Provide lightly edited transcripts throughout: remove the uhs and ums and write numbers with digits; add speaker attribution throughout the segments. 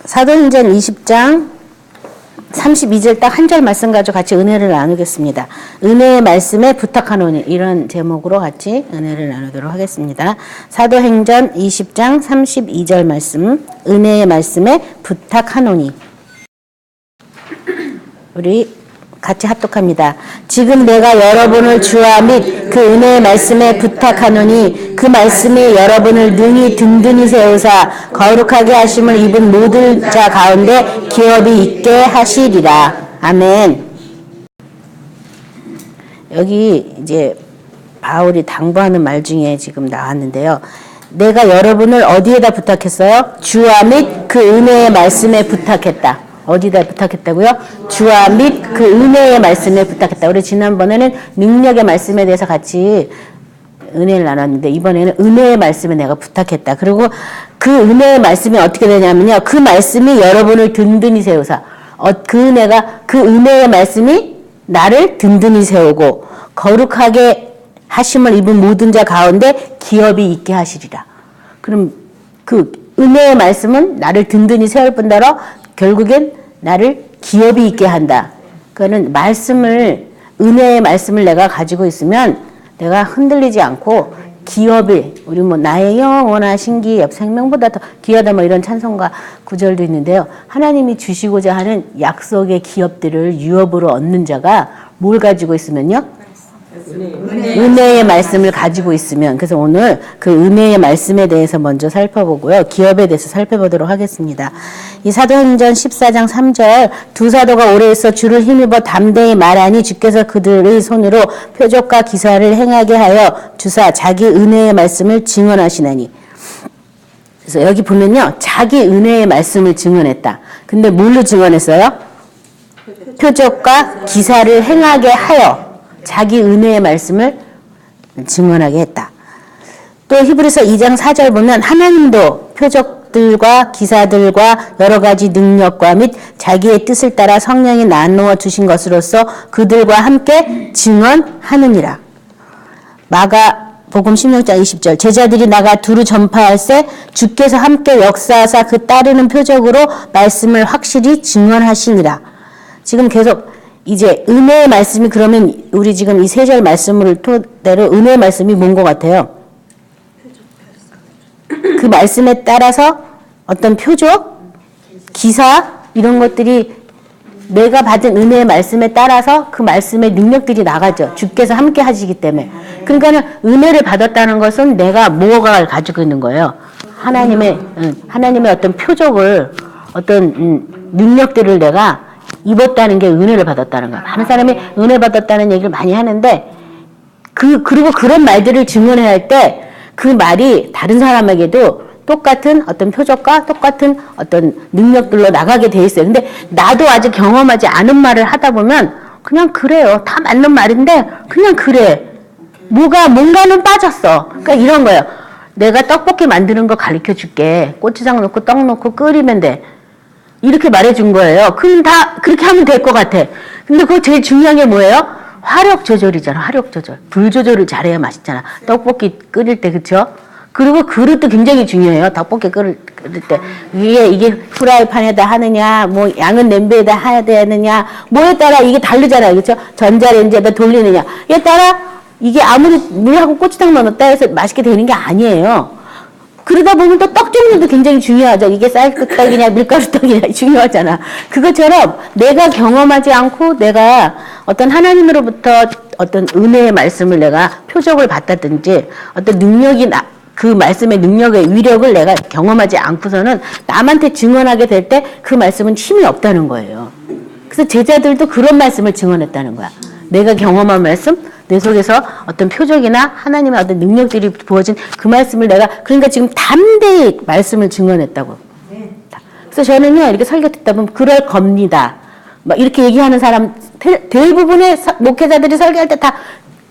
Speaker 1: 사도행전 20장 32절 딱 한 절 말씀 가지고 같이 은혜를 나누겠습니다. 은혜의 말씀에 부탁하노니, 이런 제목으로 같이 은혜를 나누도록 하겠습니다. 사도행전 20장 32절 말씀, 은혜의 말씀에 부탁하노니. 우리 같이 합독합니다. 지금 내가 여러분을 주와 및 그 은혜의 말씀에 부탁하노니 그 말씀이 여러분을 능히 든든히 세우사 거룩하게 하심을 입은 모든 자 가운데 기업이 있게 하시리라. 아멘. 여기 이제 바울이 당부하는 말 중에 지금 나왔는데요. 내가 여러분을 어디에다 부탁했어요? 주와 및 그 은혜의 말씀에 부탁했다. 어디다 부탁했다고요? 주와 및 그 은혜의 말씀에 부탁했다. 우리 지난번에는 능력의 말씀에 대해서 같이 은혜를 나눴는데, 이번에는 은혜의 말씀에 내가 부탁했다. 그리고 그 은혜의 말씀이 어떻게 되냐면요, 그 말씀이 여러분을 든든히 세우사, 그 은혜의 말씀이 나를 든든히 세우고 거룩하게 하심을 입은 모든 자 가운데 기업이 있게 하시리라. 그럼 그 은혜의 말씀은 나를 든든히 세울 뿐더러 결국엔 나를 기업이 있게 한다. 그거는 은혜의 말씀을 내가 가지고 있으면 내가 흔들리지 않고 기업이, 우리 나의 영원하신 기업, 생명보다 더 귀하다, 이런 찬송가 구절도 있는데요. 하나님이 주시고자 하는 약속의 기업들을 유업으로 얻는 자가 뭘 가지고 있으면요? 은혜의 말씀을 가지고 있으면. 그래서 오늘 그 은혜의 말씀에 대해서 먼저 살펴보고요, 기업에 대해서 살펴보도록 하겠습니다. 이 사도행전 14장 3절, 두 사도가 오래 있어 주를 힘입어 담대히 말하니 주께서 그들의 손으로 표적과 기사를 행하게 하여 주사 자기 은혜의 말씀을 증언하시나니. 그래서 여기 보면요, 자기 은혜의 말씀을 증언했다. 근데 뭘로 증언했어요? 표적과 기사를 행하게 하여 자기 은혜의 말씀을 증언하게 했다. 또 히브리서 2장 4절 보면 하나님도 표적들과 기사들과 여러 가지 능력과 및 자기의 뜻을 따라 성령이 나누어 주신 것으로서 그들과 함께 증언하느니라. 마가복음 16장 20절, 제자들이 나가 두루 전파할세 주께서 함께 역사하사 그 따르는 표적으로 말씀을 확실히 증언하시니라. 지금 계속 이제 은혜의 말씀이, 그러면 우리 지금 이 세 절 말씀을 토대로 은혜의 말씀이 뭔 것 같아요? 그 말씀에 따라서 어떤 표적, 기사, 이런 것들이 내가 받은 은혜의 말씀에 따라서 그 말씀의 능력들이 나가죠. 주께서 함께 하시기 때문에. 그러니까는 은혜를 받았다는 것은 내가 뭐가 가지고 있는 거예요? 하나님의 어떤 표적을, 어떤 능력들을 내가 입었다는 게 은혜를 받았다는 거야. 많은 사람이 은혜 받았다는 얘기를 많이 하는데, 그리고 그런 말들을 증언해야 할 때 그 말이 다른 사람에게도 똑같은 어떤 표적과 똑같은 어떤 능력들로 나가게 돼 있어요. 근데 나도 아직 경험하지 않은 말을 하다 보면 그냥 그래요. 다 맞는 말인데 그냥 그래. 뭔가는 빠졌어. 그러니까 이런 거예요. 내가 떡볶이 만드는 거 가르쳐 줄게. 고추장 넣고 떡 넣고 끓이면 돼. 이렇게 말해준 거예요. 그럼 다 그렇게 하면 될 것 같아. 근데 그거 제일 중요한 게 뭐예요? 화력 조절이잖아. 화력 조절. 불 조절을 잘해야 맛있잖아. 떡볶이 끓일 때, 그쵸? 그리고 그릇도 굉장히 중요해요. 떡볶이 끓일 때. 이게 프라이팬에다 하느냐, 양은 냄비에다 해야 되느냐, 뭐에 따라 이게 다르잖아요. 그쵸? 전자레인지에다 돌리느냐. 이에 따라 이게 아무리 물하고 고추장 넣었다 해서 맛있게 되는 게 아니에요. 그러다 보면 또 떡 종류도 굉장히 중요하죠. 이게 쌀떡이냐 밀가루떡이냐 중요하잖아. 그것처럼 내가 경험하지 않고 내가 어떤 하나님으로부터 어떤 은혜의 말씀을 내가 표적을 받았든지 어떤 능력이 그 말씀의 능력의 위력을 내가 경험하지 않고서는 남한테 증언하게 될 때 그 말씀은 힘이 없다는 거예요. 그래서 제자들도 그런 말씀을 증언했다는 거야. 내가 경험한 말씀, 내 속에서 어떤 표적이나 하나님의 어떤 능력들이 부어진 그 말씀을 내가, 그러니까 지금 담대히 말씀을 증언했다고. 그래서 저는요, 이렇게 설교 듣다 보면 그럴 겁니다. 이렇게 얘기하는 사람, 대부분의 목회자들이 설교할 때 다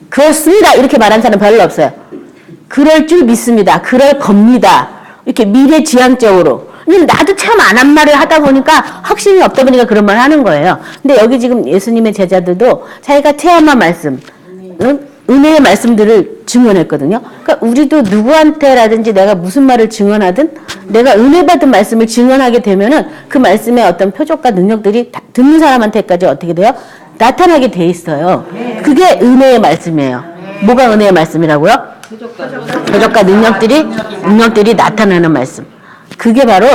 Speaker 1: 그렇습니다. 이렇게 말하는 사람 별로 없어요. 그럴 줄 믿습니다. 그럴 겁니다. 이렇게 미래지향적으로. 나도 체험 안 한 말을 하다 보니까 확신이 없다 보니까 그런 말을 하는 거예요. 근데 여기 지금 예수님의 제자들도 자기가 체험한 말씀, 은혜의 말씀들을 증언했거든요. 그러니까 우리도 누구한테라든지 내가 무슨 말을 증언하든 내가 은혜 받은 말씀을 증언하게 되면은 그 말씀의 어떤 표적과 능력들이 듣는 사람한테까지 어떻게 돼요? 나타나게 돼 있어요. 그게 은혜의 말씀이에요. 뭐가 은혜의 말씀이라고요? 표적과 능력들이 나타나는 말씀. 그게 바로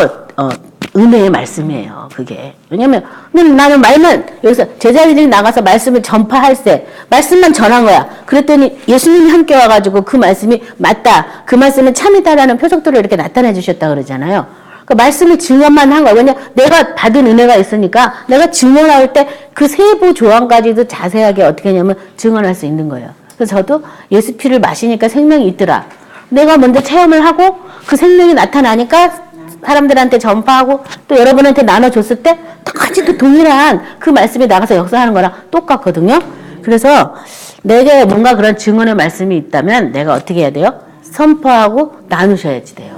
Speaker 1: 은혜의 말씀이에요. 그게. 왜냐면 나는 말만 여기서 제자들이 나가서 말씀을 전파할 때 말씀만 전한 거야. 그랬더니 예수님이 함께 와가지고 그 말씀이 맞다. 그 말씀은 참이다라는 표적들을 이렇게 나타내 주셨다 그러잖아요. 그 말씀을 증언만 한 거야. 왜냐 내가 받은 은혜가 있으니까 내가 증언할 때 그 세부 조항까지도 자세하게 어떻게 하냐면 증언할 수 있는 거예요. 그래서 저도 예수 피를 마시니까 생명이 있더라. 내가 먼저 체험을 하고 그 생명이 나타나니까 사람들한테 전파하고 또 여러분한테 나눠줬을 때 똑같이 또 동일한 그 말씀이 나가서 역사하는 거랑 똑같거든요. 그래서 내게 뭔가 그런 증언의 말씀이 있다면 내가 어떻게 해야 돼요? 선포하고 나누셔야지 돼요.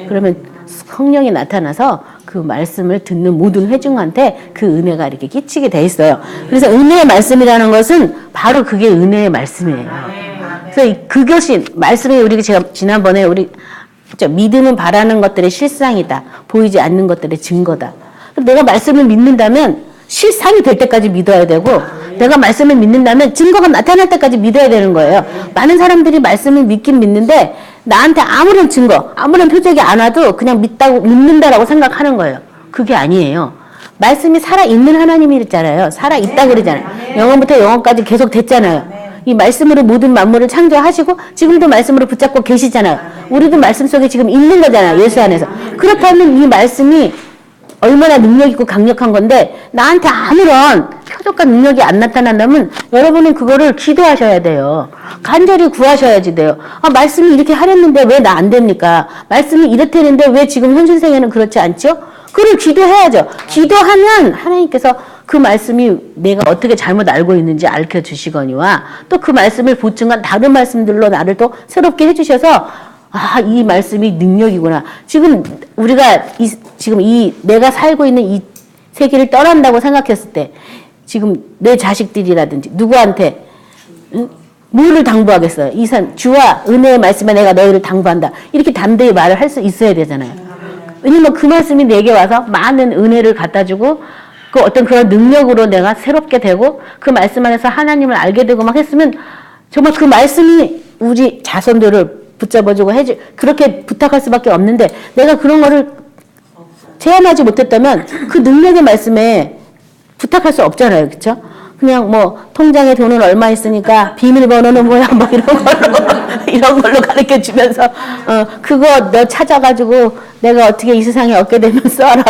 Speaker 1: 그러면 성령이 나타나서 그 말씀을 듣는 모든 회중한테 그 은혜가 이렇게 끼치게 돼 있어요. 그래서 은혜의 말씀이라는 것은 바로 그게 은혜의 말씀이에요. 그래서 그것이 말씀이 우리 제가 지난번에 우리 믿음은 바라는 것들의 실상이다. 보이지 않는 것들의 증거다. 내가 말씀을 믿는다면 실상이 될 때까지 믿어야 되고 내가 말씀을 믿는다면 증거가 나타날 때까지 믿어야 되는 거예요. 많은 사람들이 말씀을 믿긴 믿는데 나한테 아무런 증거, 아무런 표적이 안 와도 그냥 믿는다라고 생각하는 거예요. 그게 아니에요. 말씀이 살아있는 하나님이잖아요. 살아있다고 그러잖아요. 영원부터 영원까지 계속 됐잖아요. 이 말씀으로 모든 만물을 창조하시고 지금도 말씀으로 붙잡고 계시잖아요. 우리도 말씀 속에 지금 있는 거잖아요. 예수 안에서. 그렇다면 이 말씀이 얼마나 능력 있고 강력한 건데 나한테 아무런 표적과 능력이 안 나타난다면 여러분은 그거를 기도하셔야 돼요. 간절히 구하셔야지 돼요. 말씀이 이렇게 하랬는데 왜 나 안 됩니까? 말씀이 이렇다는데 왜 지금 현실 생에는 그렇지 않죠? 그걸 기도해야죠. 기도하면 하나님께서 그 말씀이 내가 어떻게 잘못 알고 있는지 알려주시거니와 또 그 말씀을 보충한 다른 말씀들로 나를 또 새롭게 해주셔서 이 말씀이 능력이구나. 지금 우리가 지금 내가 살고 있는 이 세계를 떠난다고 생각했을 때 지금 내 자식들이라든지 누구한테 뭐를 당부하겠어요? 주와 은혜의 말씀에 내가 너희를 당부한다. 이렇게 담대히 말을 할 수 있어야 되잖아요. 왜냐면 그 말씀이 내게 와서 많은 은혜를 갖다 주고 그 어떤 그런 능력으로 내가 새롭게 되고 그 말씀 안에서 하나님을 알게 되고 막 했으면 정말 그 말씀이 우리 자손들을 붙잡아주고 그렇게 부탁할 수밖에 없는데 내가 그런 거를 체험하지 못했다면 그 능력의 말씀에 부탁할 수 없잖아요. 그렇죠? 그냥 통장에 돈은 얼마 있으니까 비밀번호는 뭐야 이런 걸로 가르쳐 주면서 그거 너 찾아가지고 내가 어떻게 이 세상에 얻게 되면 써라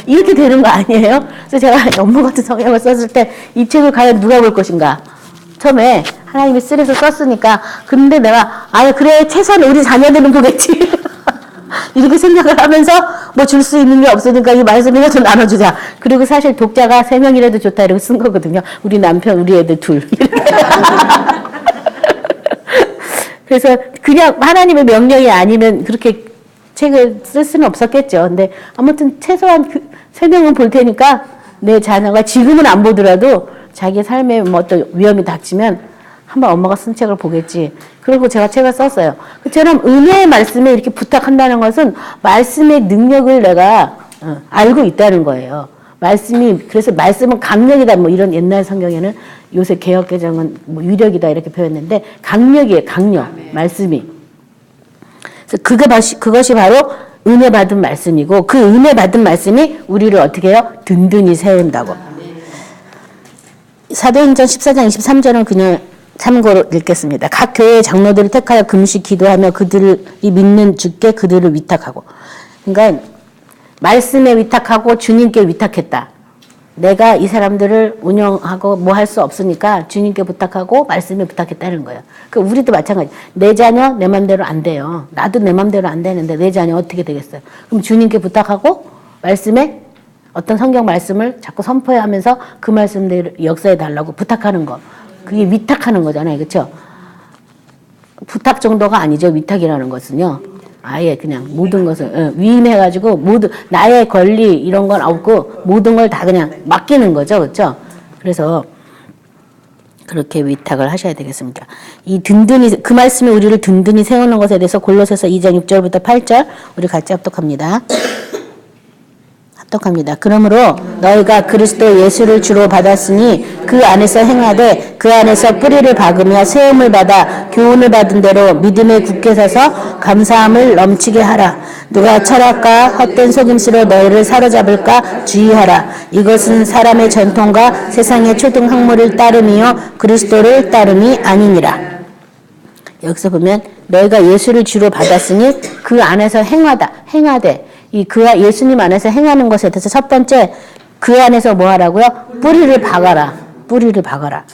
Speaker 1: 이렇게 되는 거 아니에요? 그래서 제가 업무 같은 성경을 썼을 때 이 책을 과연 누가 볼 것인가? 처음에 하나님이 쓰래서 썼으니까 근데 내가 그래 최소한 우리 자녀들은 보겠지 이렇게 생각을 하면서 줄 수 있는 게 없으니까 이 말씀이라도 나눠주자. 그리고 사실 독자가 3명이라도 좋다 이러고 쓴 거거든요. 우리 남편 우리 애들 2 그래서 그냥 하나님의 명령이 아니면 그렇게 책을 쓸 수는 없었겠죠. 근데 아무튼 최소한 3명은 볼 테니까 내 자녀가 지금은 안 보더라도 자기 삶에 어떤 위험이 닥치면 한번 엄마가 쓴 책을 보겠지. 그리고 제가 책을 썼어요. 그처럼 은혜의 말씀에 이렇게 부탁한다는 것은 말씀의 능력을 내가 알고 있다는 거예요. 그래서 말씀은 강력이다. 이런 옛날 성경에는 요새 개역개정은 위력이다 이렇게 표현했는데 강력이에요. 강력. 말씀이. 그래서 그것이 바로 은혜 받은 말씀이고 그 은혜 받은 말씀이 우리를 어떻게 해요? 든든히 세운다고. 사도행전 14장 23절은 그냥 참고로 읽겠습니다. 각 교회의 장로들을 택하여 금식 기도하며 그들이 믿는 주께 그들을 위탁하고. 그러니까 말씀에 위탁하고 주님께 위탁했다. 내가 이 사람들을 운영하고 할 수 없으니까 주님께 부탁하고 말씀에 부탁했다는 거예요. 우리도 마찬가지. 내 자녀 내 맘대로 안 돼요. 나도 내 맘대로 안 되는데 내 자녀 어떻게 되겠어요? 그럼 주님께 부탁하고 말씀에 어떤 성경 말씀을 자꾸 선포하면서 그 말씀대로 역사해 달라고 부탁하는 거. 그게 위탁하는 거잖아요. 그렇죠? 부탁 정도가 아니죠. 위탁이라는 것은요. 아예 그냥 모든 것을 위임해가지고 나의 권리 이런 건 없고 모든 걸 다 그냥 맡기는 거죠. 그렇죠? 그래서 그렇게 위탁을 하셔야 되겠습니다. 이 든든히 그 말씀이 우리를 든든히 세우는 것에 대해서 골로새서 2장 6절부터 8절 우리 같이 합독합니다. 합독합니다. 그러므로 너희가 그리스도 예수를 주로 받았으니 그 안에서 행하되 그 안에서 뿌리를 박으며 세움을 받아 교훈을 받은 대로 믿음에 굳게 서서 감사함을 넘치게 하라. 누가 철학과 헛된 속임수로 너희를 사로잡을까 주의하라. 이것은 사람의 전통과 세상의 초등학문을 따름이요 그리스도를 따름이 아니니라. 여기서 보면 너희가 예수를 주로 받았으니 그 안에서 행하되 이 그와 예수님 안에서 행하는 것에 대해서 첫 번째 그 안에서 뭐 하라고요? 뿌리를 박아라. 뿌리를 박아라.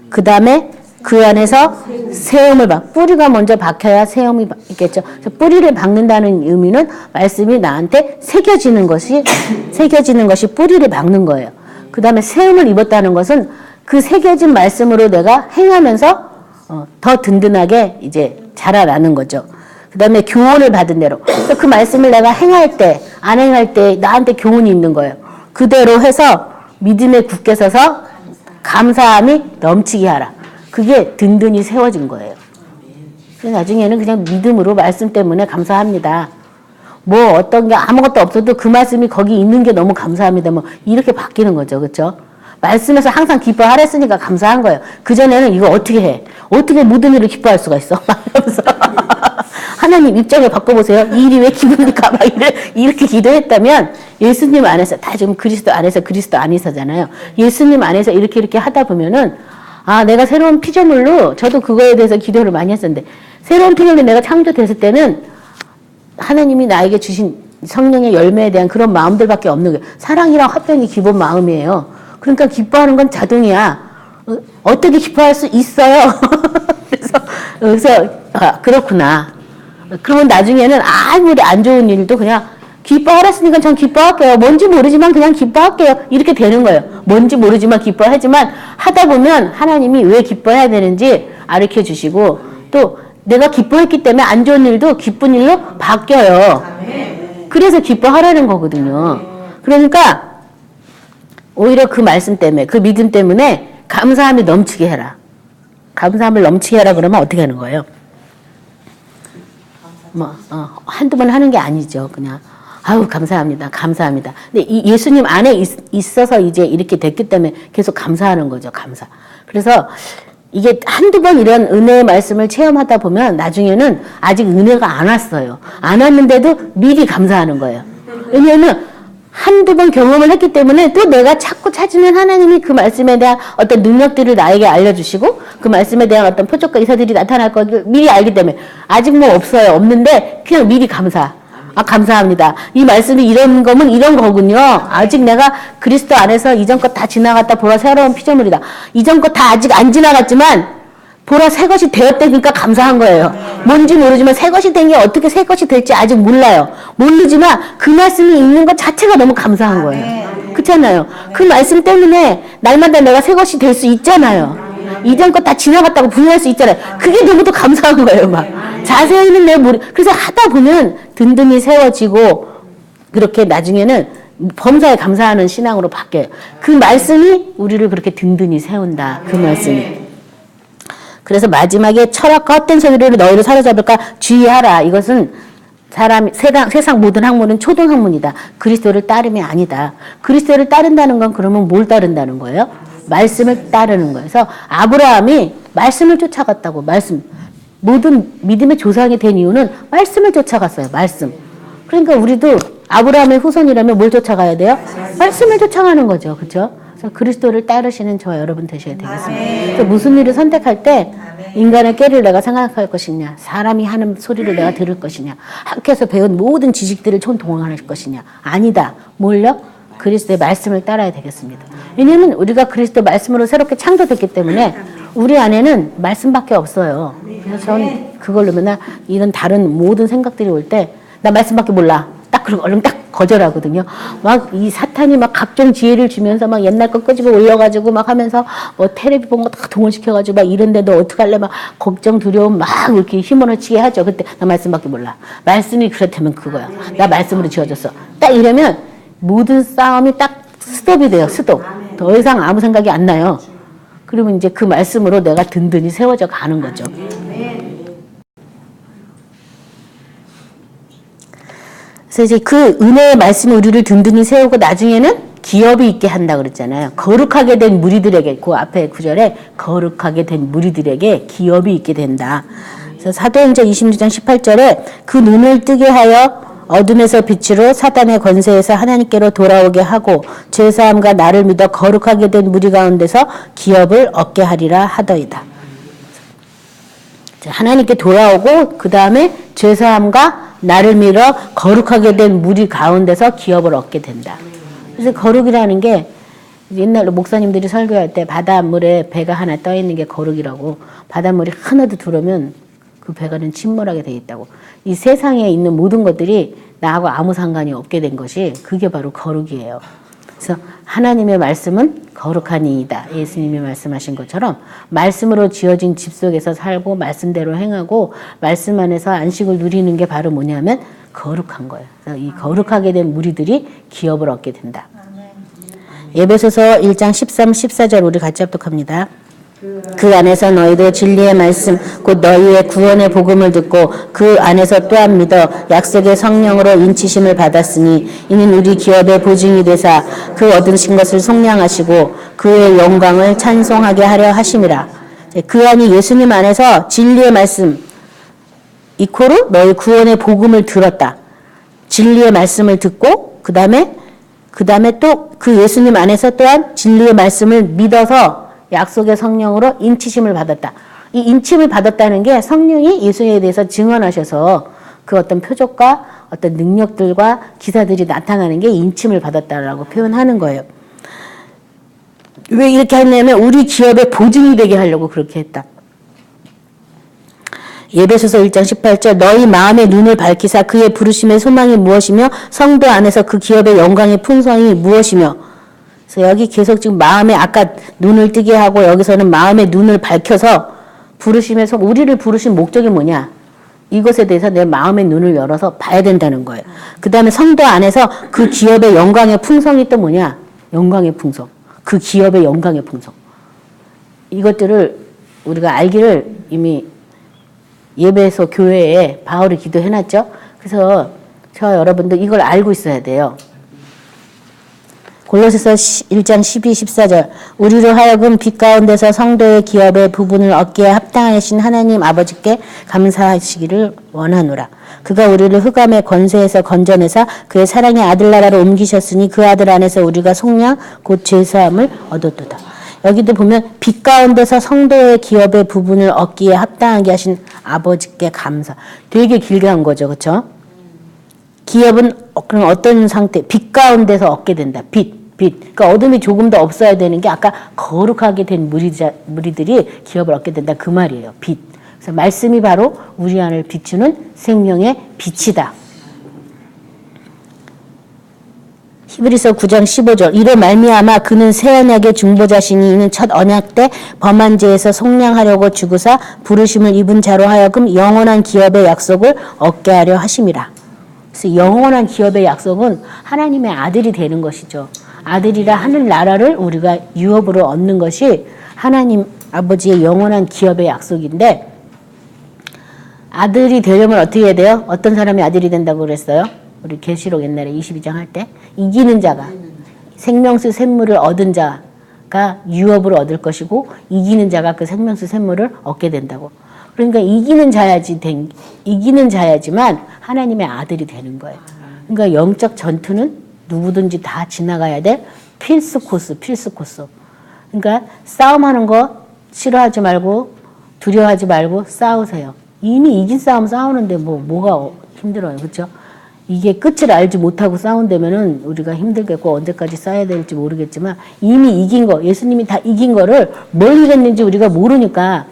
Speaker 1: 그 다음에 그 안에서 세움을 뿌리가 먼저 박혀야 세움이 있겠죠. 뿌리를 박는다는 의미는 말씀이 나한테 새겨지는 것이 뿌리를 박는 거예요. 그 다음에 세움을 입었다는 것은 그 새겨진 말씀으로 내가 행하면서 더 든든하게 이제 자라나는 거죠. 그 다음에 교훈을 받은 대로. 그래서 그 말씀을 내가 행할 때, 안 행할 때 나한테 교훈이 있는 거예요. 그대로 해서 믿음에 굳게 서서 감사함이 넘치게 하라. 그게 든든히 세워진 거예요. 그래서 나중에는 그냥 믿음으로 말씀 때문에 감사합니다. 뭐 어떤 게 아무것도 없어도 그 말씀이 거기 있는 게 너무 감사합니다. 뭐 이렇게 바뀌는 거죠. 그렇죠? 말씀에서 항상 기뻐하랬으니까 감사한 거예요. 그전에는 이거 어떻게 해? 어떻게 모든 일을 기뻐할 수가 있어? 막 이러면서 하나님 입장을 바꿔보세요. 이 일이 왜 기쁩니까? 막 이렇게 기도했다면 예수님 안에서 다 지금 그리스도 안에서 그리스도 안에서잖아요. 예수님 안에서 이렇게 하다 보면은 아 내가 새로운 피조물로 저도 그거에 대해서 기도를 많이 했었는데 새로운 피조물로 내가 창조됐을 때는 하나님이 나에게 주신 성령의 열매에 대한 그런 마음들밖에 없는 거예요. 사랑이랑 화평이 기본 마음이에요. 그러니까 기뻐하는 건 자동이야. 어떻게 기뻐할 수 있어요? 그래서 그렇구나. 그러면 나중에는 아무리 안 좋은 일도 그냥 기뻐하랬으니까 전 기뻐할게요. 뭔지 모르지만 그냥 기뻐할게요. 이렇게 되는 거예요. 뭔지 모르지만 기뻐하지만 하다 보면 하나님이 왜 기뻐해야 되는지 가르쳐 주시고 또 내가 기뻐했기 때문에 안 좋은 일도 기쁜 일로 바뀌어요. 그래서 기뻐하라는 거거든요. 그러니까 오히려 그 말씀 때문에 그 믿음 때문에 감사함이 넘치게 해라. 감사함을 넘치게 해라 그러면 어떻게 하는 거예요? 한두 번 하는 게 아니죠. 그냥 아유 감사합니다. 감사합니다. 근데 이 예수님 안에 있어서 이제 이렇게 됐기 때문에 계속 감사하는 거죠. 감사. 그래서 이게 한두 번 이런 은혜의 말씀을 체험하다 보면 나중에는 아직 은혜가 안 왔어요. 안 왔는데도 미리 감사하는 거예요. 왜냐하면 한두 번 경험을 했기 때문에 또 내가 자꾸 찾으면 하나님이 그 말씀에 대한 어떤 능력들을 나에게 알려주시고 그 말씀에 대한 어떤 표적과 이사들이 나타날 것을 미리 알기 때문에 아직 뭐 없어요. 없는데 그냥 미리 감사. 감사합니다. 이 말씀이 이런 거면 이런 거군요. 아직 내가 그리스도 안에서 이전 것 다 지나갔다 보라 새로운 피조물이다. 이전 것 다 아직 안 지나갔지만 보라 새 것이 되었다니까 감사한 거예요. 뭔지 모르지만 새 것이 된 게 어떻게 새 것이 될지 아직 몰라요. 모르지만 그 말씀이 있는 것 자체가 너무 감사한 거예요. 그렇잖아요. 그 말씀 때문에 날마다 내가 새 것이 될 수 있잖아요. 이전 것 다 지나갔다고 부인할 수 있잖아요. 그게 너무도 감사한 거예요. 막 자세히는 내가 모르. 그래서 하다 보면 든든히 세워지고 그렇게 나중에는 범사에 감사하는 신앙으로 바뀌어요. 그 말씀이 우리를 그렇게 든든히 세운다. 그 말씀이. 그래서 마지막에 철학과 헛된 소리로 너희를 사로잡을까 주의하라. 이것은 세상 모든 학문은 초등학문이다. 그리스도를 따름이 아니다. 그리스도를 따른다는 건 그러면 뭘 따른다는 거예요? 말씀을 따르는 거예요. 그래서 아브라함이 말씀을 쫓아갔다고. 모든 믿음의 조상이 된 이유는 말씀을 쫓아갔어요. 말씀. 그러니까 우리도 아브라함의 후손이라면 뭘 쫓아가야 돼요? 말씀을 쫓아가는 거죠. 그렇죠? 그래서 그리스도를 따르시는 저와 여러분 되셔야 되겠습니다. 그래서 무슨 일을 선택할 때 인간의 꾀를 내가 생각할 것이냐, 사람이 하는 소리를 내가 들을 것이냐, 학교에서 배운 모든 지식들을 총동원할 것이냐. 아니다. 뭘요? 그리스도의 말씀을 따라야 되겠습니다. 왜냐하면 우리가 그리스도 말씀으로 새롭게 창조됐기 때문에 우리 안에는 말씀밖에 없어요. 그래서 저는 그걸로 맨날 이런 다른 모든 생각들이 올 때 나 말씀밖에 몰라. 딱 그러고 얼른 딱 거절하거든요. 막 이 사탄이 막 각종 지혜를 주면서 막 옛날 거 끄집어 올려가지고 막 하면서 뭐 테레비 본 거 다 동원시켜가지고 막 이런데 너 어떡할래 막 걱정 두려움 막 이렇게 휘몰아치게 하죠. 그때 나 말씀밖에 몰라. 말씀이 그렇다면 그거야. 나 말씀으로 지어졌어. 딱 이러면 모든 싸움이 딱 스톱이 돼요. 스톱. 더 이상 아무 생각이 안 나요. 그러면 이제 그 말씀으로 내가 든든히 세워져 가는 거죠. 그래서 이제 그 은혜의 말씀이 우리를 든든히 세우고 나중에는 기업이 있게 한다 그랬잖아요. 거룩하게 된 무리들에게, 그 앞에 구절에 거룩하게 된 무리들에게 기업이 있게 된다. 그래서 사도행전 26장 18절에 그 눈을 뜨게 하여 어둠에서 빛으로 사단의 권세에서 하나님께로 돌아오게 하고 죄사함과 나를 믿어 거룩하게 된 무리 가운데서 기업을 얻게 하리라 하더이다. 하나님께 돌아오고 그 다음에 죄사함과 나를 믿어 거룩하게 된 무리 가운데서 기업을 얻게 된다. 그래서 거룩이라는 게 옛날로 목사님들이 설교할 때 바닷물에 배가 하나 떠 있는 게 거룩이라고, 바닷물이 하나도 들어오면 그 배가는 침몰하게 돼 있다고. 이 세상에 있는 모든 것들이 나하고 아무 상관이 없게 된 것이 그게 바로 거룩이에요. 그래서 하나님의 말씀은 거룩한 이이다. 예수님이 말씀하신 것처럼 말씀으로 지어진 집 속에서 살고 말씀대로 행하고 말씀 안에서 안식을 누리는 게 바로 뭐냐면 거룩한 거예요. 그래서 이 거룩하게 된 무리들이 기업을 얻게 된다. 에베소서 1장 13, 14절 우리 같이 합독합니다. 그 안에서 너희도 진리의 말씀 곧 너희의 구원의 복음을 듣고 그 안에서 또한 믿어 약속의 성령으로 인치심을 받았으니 이는 우리 기업의 보증이 되사 그 얻으신 것을 속량하시고 그의 영광을 찬송하게 하려 하심이라. 그 안이 예수님 안에서 진리의 말씀 이코르 너희 구원의 복음을 들었다. 진리의 말씀을 듣고 그 다음에 또 그 예수님 안에서 또한 진리의 말씀을 믿어서 약속의 성령으로 인치심을 받았다. 이 인침을 받았다는 게 성령이 예수에 대해서 증언하셔서 그 어떤 표적과 어떤 능력들과 기사들이 나타나는 게 인침을 받았다라고 표현하는 거예요. 왜 이렇게 했냐면 우리 기업의 보증이 되게 하려고 그렇게 했다. 에베소서 1장 18절 너희 마음의 눈을 밝히사 그의 부르심의 소망이 무엇이며 성도 안에서 그 기업의 영광의 풍성이 무엇이며. 그래서 여기 계속 지금 마음에 아까 눈을 뜨게 하고 여기서는 마음의 눈을 밝혀서 부르심의 우리를 부르신 목적이 뭐냐. 이것에 대해서 내 마음의 눈을 열어서 봐야 된다는 거예요. 그 다음에 성도 안에서 그 기업의 영광의 풍성이 또 뭐냐. 영광의 풍성. 그 기업의 영광의 풍성. 이것들을 우리가 알기를 이미 예배소 교회에 바울이 기도해놨죠. 그래서 저 여러분들 이걸 알고 있어야 돼요. 골로새서 1장 12, 14절 우리로 하여금 빛 가운데서 성도의 기업의 부분을 얻기에 합당하신 하나님 아버지께 감사하시기를 원하노라. 그가 우리를 흑암의 권세에서 건져내사 그의 사랑의 아들 나라로 옮기셨으니 그 아들 안에서 우리가 속량 곧 죄사함을 얻었도다. 여기도 보면 빛 가운데서 성도의 기업의 부분을 얻기에 합당하게 하신 아버지께 감사. 되게 길게 한 거죠. 그렇죠? 기업은 그럼 어떤 상태? 빛 가운데서 얻게 된다. 빛. 그러니까 어둠이 조금 더 없어야 되는 게 아까 거룩하게 된 무리들이 기업을 얻게 된다. 그 말이에요. 빛. 그래서 말씀이 바로 우리 안을 비추는 생명의 빛이다. 히브리서 9장 15절 이로 말미암아 그는 새 언약의 중보자시니 이는 첫 언약 때 범한 죄에서 속량하려고 주구사 부르심을 입은 자로 하여금 영원한 기업의 약속을 얻게 하려 하심이라. 그래서 영원한 기업의 약속은 하나님의 아들이 되는 것이죠. 아들이라 하늘 나라를 우리가 유업으로 얻는 것이 하나님 아버지의 영원한 기업의 약속인데 아들이 되려면 어떻게 해야 돼요? 어떤 사람이 아들이 된다고 그랬어요? 우리 계시록 옛날에 22장 할 때 이기는 자가 생명수 샘물을 얻은 자가 유업을 얻을 것이고 이기는 자가 그 생명수 샘물을 얻게 된다고. 그러니까 이기는 자야지만 하나님의 아들이 되는 거예요. 그러니까 영적 전투는 누구든지 다 지나가야 될 필수 코스. 그러니까 싸움하는 거 싫어하지 말고 두려워하지 말고 싸우세요. 이미 이긴 싸움 싸우는데 뭐가 힘들어요. 그렇죠? 이게 끝을 알지 못하고 싸운다면은 우리가 힘들겠고 언제까지 싸야 될지 모르겠지만 이미 이긴 거, 예수님이 다 이긴 거를 뭘 이겼는지 우리가 모르니까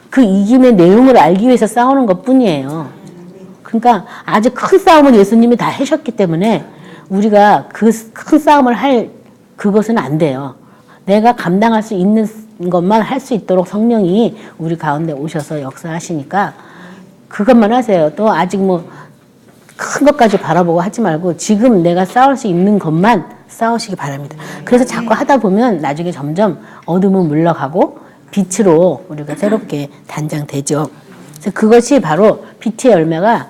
Speaker 1: 그 이김의 내용을 알기 위해서 싸우는 것 뿐이에요. 그러니까 아주 큰 싸움을 예수님이 다 하셨기 때문에 우리가 그 큰 싸움을 할 그것은 안 돼요. 내가 감당할 수 있는 것만 할 수 있도록 성령이 우리 가운데 오셔서 역사하시니까 그것만 하세요. 또 아직 큰 것까지 바라보고 하지 말고 지금 내가 싸울 수 있는 것만 싸우시기 바랍니다. 그래서 자꾸 하다 보면 나중에 점점 어둠은 물러가고 빛으로 우리가 새롭게 단장되죠. 그래서 그것이 바로 빛의 열매가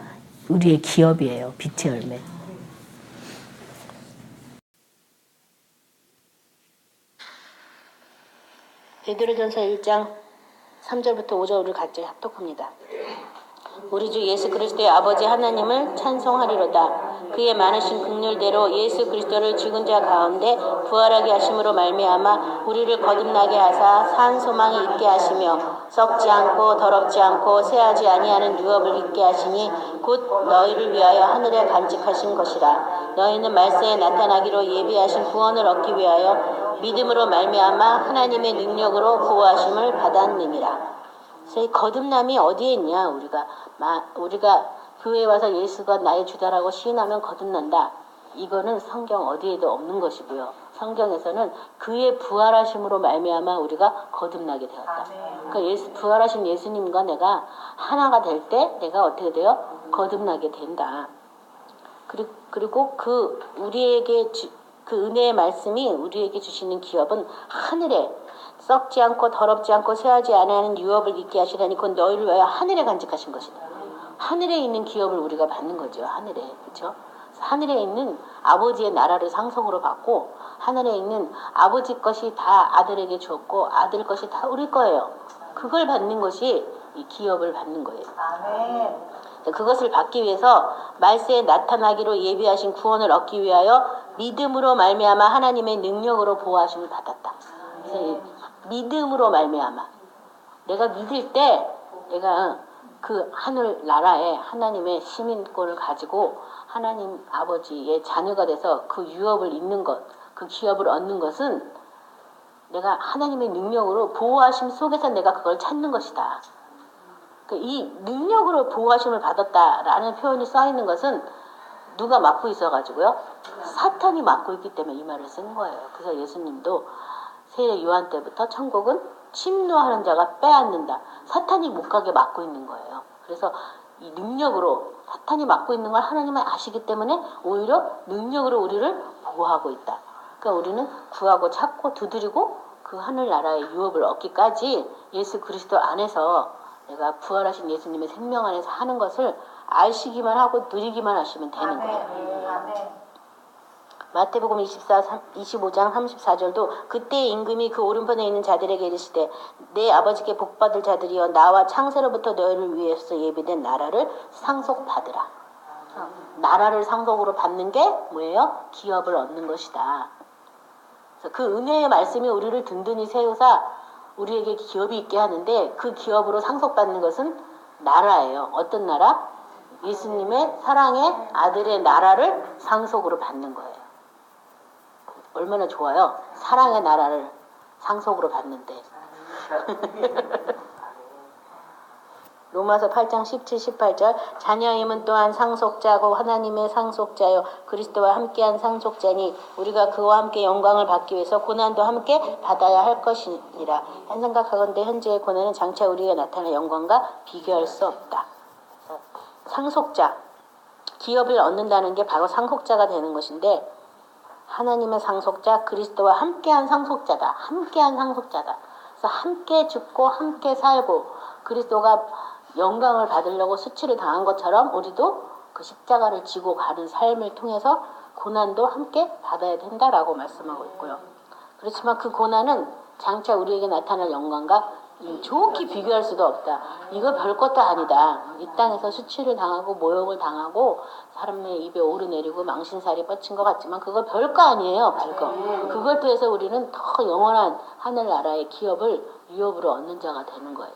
Speaker 1: 우리의 기업이에요. 빛의 열매. 베드로전서 1장 3절부터 5절을 같이 합독합니다. 우리 주 예수 그리스도의 아버지 하나님을 찬송하리로다. 그의 많으신 긍휼대로 예수 그리스도를 죽은 자 가운데 부활하게 하심으로 말미암아 우리를 거듭나게 하사 산 소망이 있게 하시며 썩지 않고 더럽지 않고 쇠하지 아니하는 유업을 있게 하시니 곧 너희를 위하여 하늘에 간직하신 것이라. 너희는 말세에 나타나기로 예비하신 구원을 얻기 위하여 믿음으로 말미암아 하나님의 능력으로 구하심을 받았느니라. 그래서 이 거듭남이 어디에 있냐? 우리가 교회에 와서 예수가 나의 주다라고 시인하면 거듭난다. 이거는 성경 어디에도 없는 것이고요. 성경에서는 그의 부활하심으로 말미암아 우리가 거듭나게 되었다. 그러니까 부활하신 예수님과 내가 하나가 될 때 내가 어떻게 돼요? 거듭나게 된다. 그리고 우리에게 그 은혜의 말씀이 우리에게 주시는 기업은 하늘에 썩지 않고 더럽지 않고 쇠하지 아니하는 유업을 있게 하시다니 곧 너희를 위하여 하늘에 간직하신 것이다. 하늘에 있는 기업을 우리가 받는 거죠. 하늘에. 그렇죠? 하늘에 있는 아버지의 나라를 상속으로 받고 하늘에 있는 아버지 것이 다 아들에게 주었고 아들 것이 다 우리 거예요. 그걸 받는 것이 이 기업을 받는 거예요. 아멘. 그것을 받기 위해서 말세에 나타나기로 예비하신 구원을 얻기 위하여 믿음으로 말미암아 하나님의 능력으로 보호하심을 받았다. 그래서 믿음으로 말미암아 내가 믿을 때 내가 그 하늘 나라에 하나님의 시민권을 가지고 하나님 아버지의 자녀가 돼서 그 유업을 잇는 것, 그 기업을 얻는 것은 내가 하나님의 능력으로 보호하심 속에서 내가 그걸 찾는 것이다. 이 능력으로 보호하심을 받았다라는 표현이 써있는 것은 누가 맡고 있어가지고요? 사탄이 맡고 있기 때문에 이 말을 쓴 거예요. 그래서 예수님도 세례 요한 때부터 천국은 침노하는 자가 빼앗는다. 사탄이 못 가게 막고 있는 거예요. 그래서 이 능력으로 사탄이 막고 있는 걸 하나님은 아시기 때문에 오히려 능력으로 우리를 보호하고 있다. 그러니까 우리는 구하고 찾고 두드리고 그 하늘나라의 유업을 얻기까지 예수 그리스도 안에서 내가 부활하신 예수님의 생명 안에서 하는 것을 아시기만 하고 누리기만 하시면 되는 거예요. 마태복음 25장 34절도 그때 임금이 그 오른편에 있는 자들에게 이르시되 내 아버지께 복받을 자들이여 나와 창세로부터 너희를 위해서 예비된 나라를 상속받으라. 나라를 상속으로 받는 게 뭐예요? 기업을 얻는 것이다. 그래서 그 은혜의 말씀이 우리를 든든히 세우사 우리에게 기업이 있게 하는데 그 기업으로 상속받는 것은 나라예요. 어떤 나라? 예수님의 사랑의 아들의 나라를 상속으로 받는 거예요. 얼마나 좋아요. 사랑의 나라를 상속으로 받는데. 로마서 8장 17, 18절 자녀임은 또한 상속자고 하나님의 상속자요 그리스도와 함께한 상속자니 우리가 그와 함께 영광을 받기 위해서 고난도 함께 받아야 할 것이니라. 한 생각하건대 현재의 고난은 장차 우리가 나타날 영광과 비교할 수 없다. 상속자, 기업을 얻는다는 게 바로 상속자가 되는 것인데 하나님의 상속자, 그리스도와 함께한 상속자다. 함께한 상속자다. 그래서 함께 죽고 함께 살고 그리스도가 영광을 받으려고 수치를 당한 것처럼 우리도 그 십자가를 지고 가는 삶을 통해서 고난도 함께 받아야 된다라고 말씀하고 있고요. 그렇지만 그 고난은 장차 우리에게 나타날 영광과 좋게 비교할 수도 없다. 이거 별것도 아니다. 이 땅에서 수치를 당하고 모욕을 당하고 사람의 입에 오르내리고 망신살이 뻗친 것 같지만 그거 별거 아니에요. 별거. 그걸 통해서 우리는 더 영원한 하늘나라의 기업을 유업으로 얻는 자가 되는 거예요.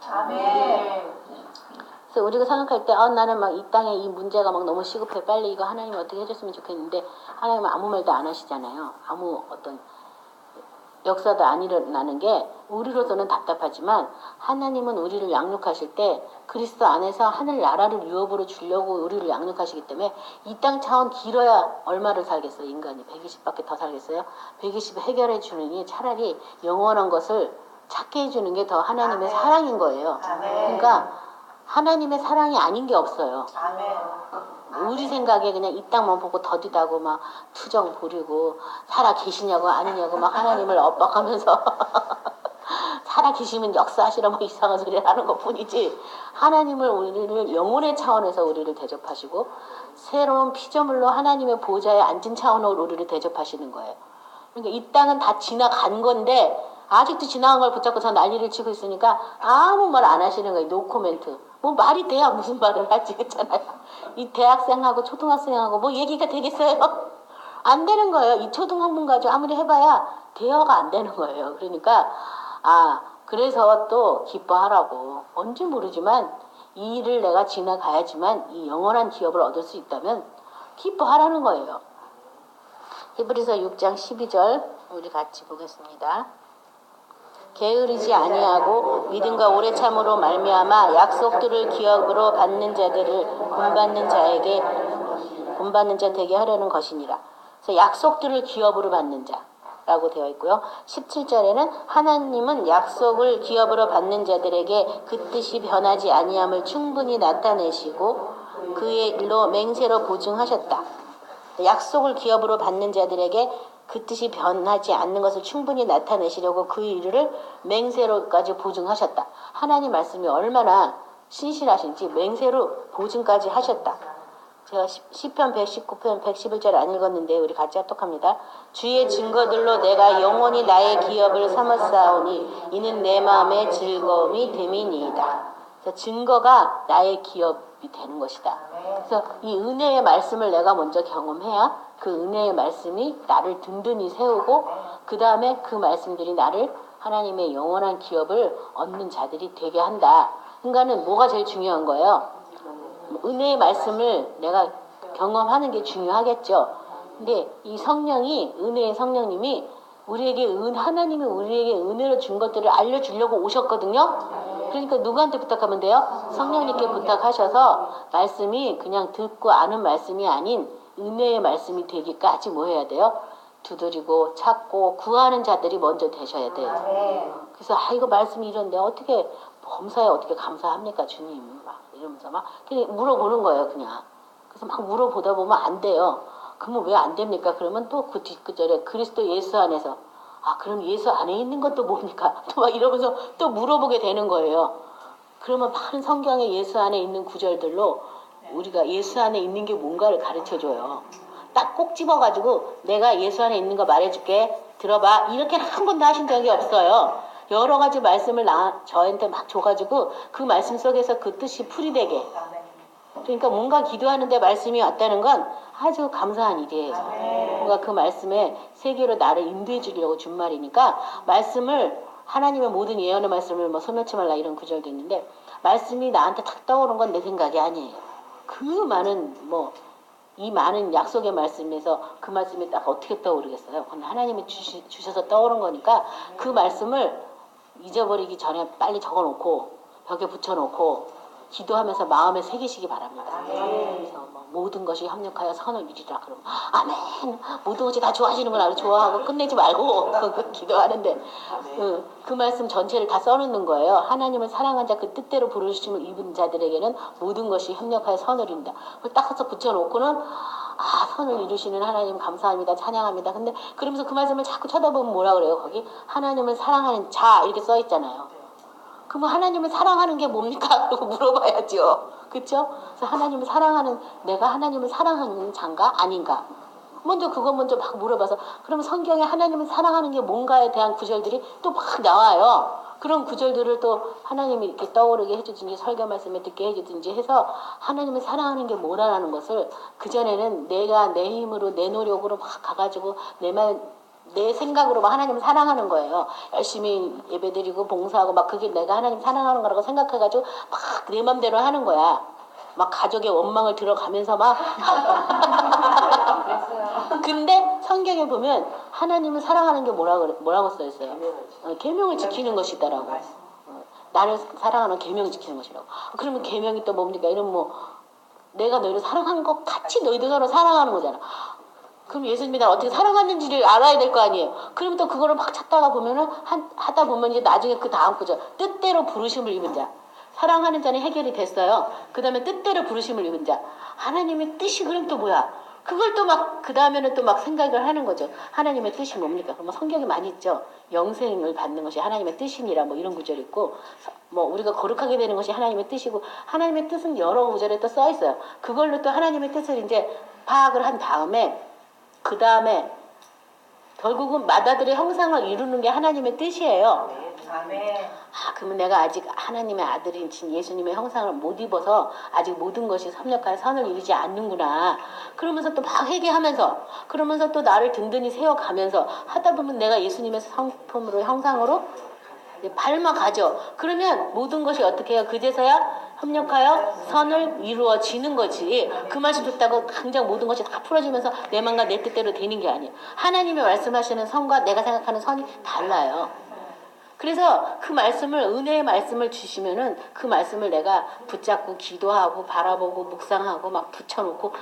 Speaker 1: 그래서 우리가 생각할 때 나는 막 이 땅에 이 문제가 막 너무 시급해. 빨리 이거 하나님 어떻게 해줬으면 좋겠는데 하나님은 아무 말도 안 하시잖아요. 아무 어떤 역사도 안 일어나는 게 우리로서는 답답하지만 하나님은 우리를 양육하실 때 그리스도 안에서 하늘나라를 유업으로 주려고 우리를 양육하시기 때문에 이 땅 차원 길어야 얼마를 살겠어요. 인간이 120밖에 더 살겠어요. 120 해결해 주느니 차라리 영원한 것을 찾게 해주는 게 더 하나님의 사랑인 거예요. 그러니까 하나님의 사랑이 아닌 게 없어요. 우리 생각에 그냥 이 땅만 보고 더디다고 막 투정 부리고 살아 계시냐고 아니냐고 막 하나님을 엇박하면서
Speaker 2: 살아계시면 역사하시라 뭐 이상한 소리를 하는 것 뿐이지, 하나님을 우리를 영혼의 차원에서 우리를 대접하시고 새로운 피조물로 하나님의 보좌에 앉은 차원으로 우리를 대접하시는 거예요. 그러니까 이 땅은 다 지나간 건데 아직도 지나간 걸 붙잡고 저 난리를 치고 있으니까 아무 말 안 하시는 거예요. 노코멘트. 뭐 말이 돼야 무슨 말을 하지, 그렇잖아요. 이 대학생하고 초등학생하고 뭐 얘기가 되겠어요? 안 되는 거예요. 이 초등학문 가지고 아무리 해봐야 대화가 안 되는 거예요. 그러니까 그래서 또 기뻐하라고. 뭔지 모르지만 이 일을 내가 지나가야지만 이 영원한 기업을 얻을 수 있다면 기뻐하라는 거예요. 히브리서 6장 12절 우리 같이 보겠습니다. 게으르지 아니하고 믿음과 오래 참으로 말미암아 약속들을 기업으로 받는 자들을 본받는 자 되게 하려는 것이니라. 그래서 약속들을 기업으로 받는 자라고 되어 있고요. 17절에는 하나님은 약속을 기업으로 받는 자들에게 그 뜻이 변하지 아니함을 충분히 나타내시고 그의 일로 맹세로 보증하셨다. 약속을 기업으로 받는 자들에게 그 뜻이 변하지 않는 것을 충분히 나타내시려고 그 일을 맹세로까지 보증하셨다. 하나님 말씀이 얼마나 신실하신지 맹세로 보증까지 하셨다. 제가 시편 119편 111절 안 읽었는데 우리 같이 합독합니다. 주의 증거들로 내가 영원히 나의 기업을 삼았사오니 이는 내 마음의 즐거움이 됨이니이다. 그래서 증거가 나의 기업이 되는 것이다. 그래서 이 은혜의 말씀을 내가 먼저 경험해야 그 은혜의 말씀이 나를 든든히 세우고 그 다음에 그 말씀들이 나를 하나님의 영원한 기업을 얻는 자들이 되게 한다. 그러니까는 뭐가 제일 중요한 거예요? 은혜의 말씀을 내가 경험하는 게 중요하겠죠. 근데 이 성령이, 은혜의 성령님이 하나님이 우리에게 은혜를 준 것들을 알려주려고 오셨거든요. 그러니까 누구한테 부탁하면 돼요? 성령님께 부탁하셔서 말씀이 그냥 듣고 아는 말씀이 아닌 은혜의 말씀이 되기까지 뭐 해야 돼요? 두드리고 찾고 구하는 자들이 먼저 되셔야 돼요. 그래서 이거 말씀이 이런데 어떻게 범사에 어떻게 감사합니까 주님? 막 이러면서 막 그냥 물어보는 거예요 그냥. 그래서 막 물어보다 보면 안 돼요. 그러면 왜 안 됩니까? 그러면 또 그 뒷구절에 그리스도 예수 안에서 그럼 예수 안에 있는 것도 뭡니까? 또 막 이러면서 또 물어보게 되는 거예요. 그러면 많은 성경에 예수 안에 있는 구절들로 우리가 예수 안에 있는 게 뭔가를 가르쳐줘요. 딱 꼭 집어가지고 내가 예수 안에 있는 거 말해줄게. 들어봐. 이렇게는 한 번도 하신 적이 없어요. 여러 가지 말씀을 저한테 막 줘가지고 그 말씀 속에서 그 뜻이 풀이되게. 그러니까 뭔가 기도하는데 말씀이 왔다는 건 아주 감사한 일이에요. 뭔가 그 말씀에 세계로 나를 인도해 주려고 준 말이니까 말씀을 하나님의 모든 예언의 말씀을 뭐 소멸치 말라 이런 구절도 있는데 말씀이 나한테 탁 떠오른 건 내 생각이 아니에요. 그 많은 이 많은 약속의 말씀에서 그 말씀이 딱 어떻게 떠오르겠어요? 그건 하나님이 주셔서 떠오른 거니까 그 말씀을 잊어버리기 전에 빨리 적어놓고 벽에 붙여놓고 기도하면서 마음에 새기시기 바랍니다. 그래서 모든 것이 협력하여 선을 이루리라 그러면 아멘. 모든 것이 다 좋아지는 걸 알고 좋아하고 끝내지 말고 기도하는데 그 말씀 전체를 다 써놓는 거예요. 하나님을 사랑한 자 그 뜻대로 부르심을 입은 자들에게는 모든 것이 협력하여 선을 이룬다. 그걸 딱 써서 붙여놓고는 선을 이루시는 하나님 감사합니다. 찬양합니다. 근데 그러면서 그 말씀을 자꾸 쳐다보면 뭐라 그래요? 거기 하나님을 사랑하는 자 이렇게 써 있잖아요. 그러면 하나님을 사랑하는 게 뭡니까? 그러고 물어봐야죠. 그렇죠? 그래서 하나님을 사랑하는 내가 하나님을 사랑하는 자인가 아닌가? 먼저 막 물어봐서 그러면 성경에 하나님을 사랑하는 게 뭔가에 대한 구절들이 또 막 나와요. 그런 구절들을 또 하나님이 이렇게 떠오르게 해주든지 설교 말씀에 듣게 해주든지 해서 하나님을 사랑하는 게 뭐라는 것을 그전에는 내가 내 힘으로 내 노력으로 막 가가지고 내 생각으로 막 하나님을 사랑하는 거예요. 열심히 예배드리고 봉사하고 막 그게 내가 하나님 사랑하는 거라고 생각해가지고 막 내 맘대로 하는 거야. 막 가족의 원망을 들어가면서 막 근데 성경에 보면 하나님을 사랑하는 게 뭐라고 써 있어요? 계명을 지키는 것이다라고. 나를 사랑하는 계명을 지키는 것이라고. 그러면 계명이 또 뭡니까? 이런 내가 너희를 사랑한 것 같이 너희도 서로 사랑하는 거잖아. 그럼 예수님이 날 어떻게 사랑하는지를 알아야 될 거 아니에요. 그럼 또 그거를 막 찾다가 보면은 하다 보면 이제 나중에 그 다음 구절 뜻대로 부르심을 입은 자. 사랑하는 자는 해결이 됐어요. 그 다음에 뜻대로 부르심을 입은 자. 하나님의 뜻이 그럼 또 뭐야? 그걸 또 막 그 다음에는 또 막 생각을 하는 거죠. 하나님의 뜻이 뭡니까? 그러면 성경에 많이 있죠. 영생을 받는 것이 하나님의 뜻이니라 뭐 이런 구절이 있고, 뭐 우리가 거룩하게 되는 것이 하나님의 뜻이고, 하나님의 뜻은 여러 구절에 또 써 있어요. 그걸로 또 하나님의 뜻을 이제 파악을 한 다음에, 그 다음에 결국은 마다들의 형상을 이루는 게 하나님의 뜻이에요. 그러면 내가 아직 하나님의 아들인 예수님의 형상을 못 입어서 아직 모든 것이 섭렵하여 선을 이루지 않는구나. 그러면서 또 막 회개하면서, 그러면서 또 나를 든든히 세워가면서 하다 보면 내가 예수님의 성품으로 형상으로 밟아가죠. 그러면 모든 것이 어떻게 해요? 그제서야 협력하여 선을 이루어지는 거지. 그 맛이 좋다고 당장 모든 것이 다 풀어지면서 내 맘과 내 뜻대로 되는 게 아니에요. 하나님이 말씀하시는 선과 내가 생각하는 선이 달라요. 그래서 그 말씀을, 은혜의 말씀을 주시면은 그 말씀을 내가 붙잡고 기도하고 바라보고 묵상하고 막 붙여놓고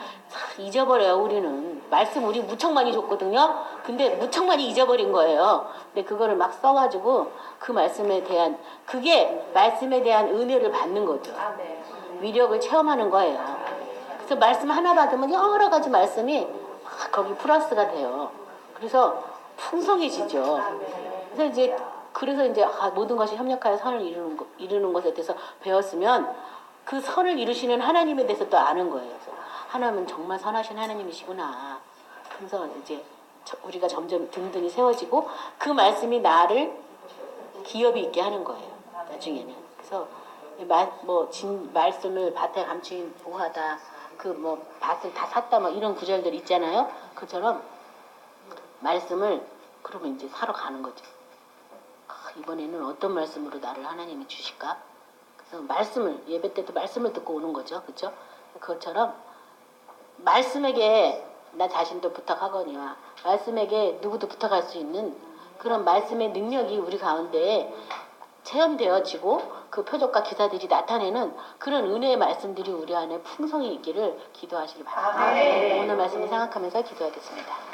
Speaker 2: 잊어버려요. 우리는 말씀 우리 무척 많이 줬거든요. 근데 무척 많이 잊어버린 거예요. 근데 그거를 막 써가지고 그 말씀에 대한, 그게 말씀에 대한 은혜를 받는 거죠. 위력을 체험하는 거예요. 그래서 말씀 하나 받으면 여러 가지 말씀이 막 거기 플러스가 돼요. 그래서 풍성해지죠. 그래서 이제 모든 것이 협력하여 선을 이루는 것에 대해서 배웠으면 그 선을 이루시는 하나님에 대해서 또 아는 거예요. 그래서 하나님은 정말 선하신 하나님이시구나. 그래서 이제 우리가 점점 든든히 세워지고 그 말씀이 나를 기업이 있게 하는 거예요. 나중에는. 그래서 말씀을 밭에 감추인 보하다. 밭을 다 샀다. 이런 구절들 있잖아요. 그처럼 말씀을 그러면 이제 사러 가는 거죠. 이번에는 어떤 말씀으로 나를 하나님이 주실까? 그래서 말씀을, 예배 때도 말씀을 듣고 오는 거죠. 그렇죠? 그것처럼 말씀에게 나 자신도 부탁하거니와 말씀에게 누구도 부탁할 수 있는 그런 말씀의 능력이 우리 가운데 체험되어지고 그 표적과 기사들이 나타내는 그런 은혜의 말씀들이 우리 안에 풍성히 있기를 기도하시기 바랍니다. 오늘 말씀을 생각하면서 기도하겠습니다.